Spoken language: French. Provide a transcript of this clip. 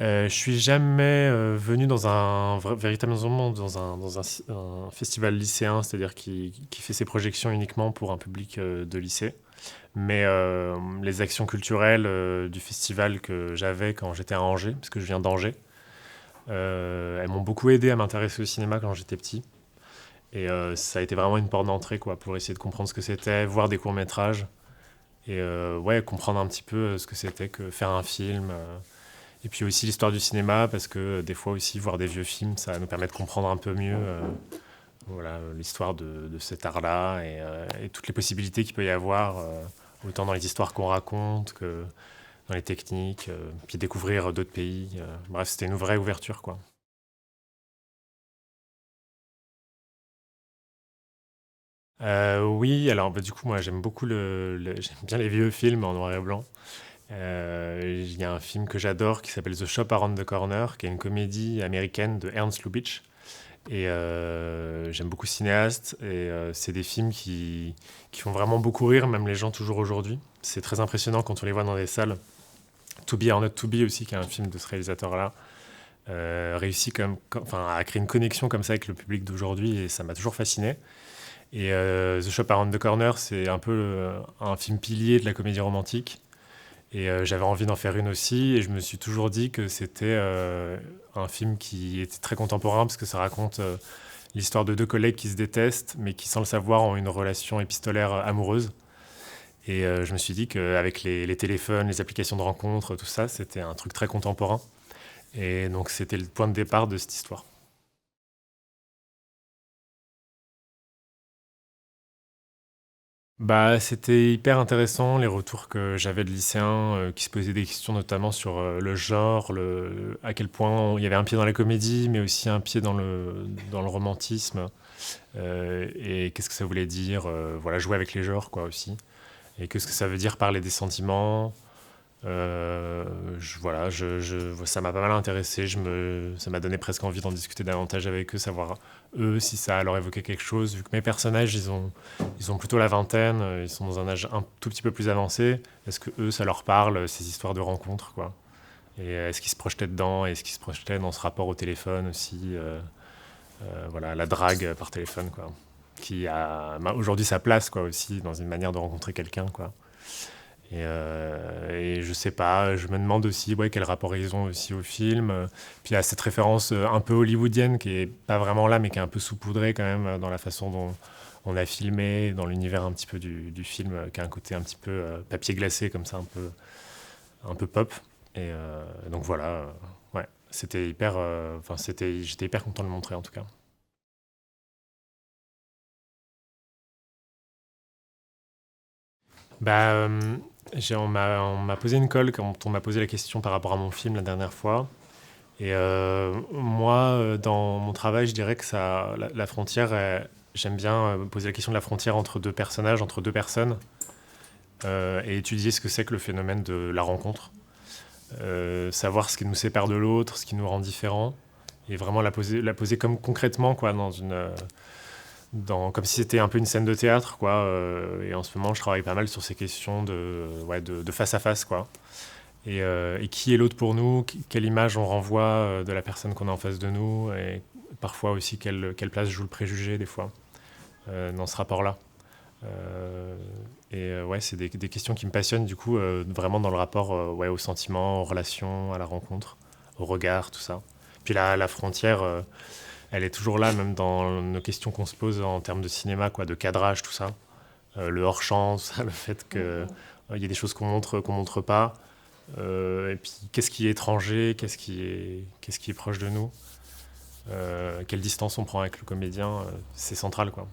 Je suis jamais venu dans véritablement un festival lycéen, c'est-à-dire qui fait ses projections uniquement pour un public de lycée. Mais les actions culturelles du festival que j'avais quand j'étais à Angers, parce que je viens d'Angers, elles m'ont beaucoup aidé à m'intéresser au cinéma quand j'étais petit. Et ça a été vraiment une porte d'entrée quoi, pour essayer de comprendre ce que c'était, voir des courts-métrages et ouais, comprendre un petit peu ce que c'était que faire un film. Et puis aussi l'histoire du cinéma, parce que des fois aussi, voir des vieux films, ça nous permet de comprendre un peu mieux voilà, l'histoire de cet art-là et toutes les possibilités qu'il peut y avoir, autant dans les histoires qu'on raconte que dans les techniques, puis découvrir d'autres pays. Bref, c'était une vraie ouverture, quoi. Oui, alors bah, du coup, moi j'aime beaucoup j'aime bien les vieux films en noir et blanc. Il y a un film que j'adore qui s'appelle The Shop Around the Corner, qui est une comédie américaine de Ernst Lubitsch. Et j'aime beaucoup ce cinéaste. Et c'est des films qui font vraiment beaucoup rire, même les gens toujours aujourd'hui. C'est très impressionnant quand on les voit dans des salles. To Be or Not To Be aussi, qui est un film de ce réalisateur-là, réussit enfin, à créer une connexion comme ça avec le public d'aujourd'hui et ça m'a toujours fasciné. Et The Shop Around the Corner, c'est un peu un film pilier de la comédie romantique. Et j'avais envie d'en faire une aussi, et je me suis toujours dit que c'était un film qui était très contemporain, parce que ça raconte l'histoire de deux collègues qui se détestent, mais qui, sans le savoir, ont une relation épistolaire amoureuse. Et je me suis dit qu'avec les téléphones, les applications de rencontres, tout ça, c'était un truc très contemporain. Et donc c'était le point de départ de cette histoire. Bah, c'était hyper intéressant les retours que j'avais de lycéens qui se posaient des questions notamment sur le genre, à quel point il y avait un pied dans la comédie, mais aussi un pied dans le romantisme. Et qu'est-ce que ça voulait dire, voilà, jouer avec les genres quoi aussi. Et qu'est-ce que ça veut dire parler des sentiments. Voilà, ça m'a pas mal intéressé. Ça m'a donné presque envie d'en discuter davantage avec eux, savoir eux si ça leur évoquait quelque chose. Vu que mes personnages, ils ont plutôt la vingtaine, ils sont dans un âge un tout petit peu plus avancé. Est-ce que eux, ça leur parle, ces histoires de rencontres, quoi. Et est-ce qu'ils se projetaient dedans, et est-ce qu'ils se projetaient dans ce rapport au téléphone aussi, voilà, la drague par téléphone, quoi, qui a aujourd'hui sa place, quoi, aussi dans une manière de rencontrer quelqu'un, quoi. Et je sais pas, je me demande aussi ouais, quel rapport ils ont aussi au film. Puis il y a cette référence un peu hollywoodienne qui est pas vraiment là, mais qui est un peu saupoudrée quand même dans la façon dont on a filmé, dans l'univers un petit peu du film, qui a un côté un petit peu papier glacé comme ça, un peu pop. Et donc voilà, ouais, c'était hyper, enfin j'étais hyper content de le montrer en tout cas. Bah, on m'a posé une colle quand on m'a posé la question par rapport à mon film la dernière fois. Et moi, dans mon travail, je dirais que la frontière, j'aime bien poser la question de la frontière entre deux personnages, entre deux personnes, et étudier ce que c'est que le phénomène de la rencontre. Savoir ce qui nous sépare de l'autre, ce qui nous rend différents, et vraiment la poser comme concrètement, quoi, comme si c'était un peu une scène de théâtre, quoi. Et en ce moment, je travaille pas mal sur ces questions ouais, de face à face, quoi. Et qui est l'autre pour nous, quelle image on renvoie de la personne qu'on a en face de nous, et parfois aussi quelle place joue le préjugé des fois dans ce rapport-là. Euh, ouais, c'est des questions qui me passionnent du coup, vraiment dans le rapport ouais, aux sentiments, aux relations, à la rencontre, au regard, tout ça. Puis la frontière, elle est toujours là, même dans nos questions qu'on se pose en termes de cinéma, quoi, de cadrage, tout ça. Le hors-champ, ça, le fait qu'il y a des choses qu'on montre pas. Et puis, qu'est-ce qui est étranger, qu'est-ce qui est proche de nous, quelle distance on prend avec le comédien, c'est central, quoi.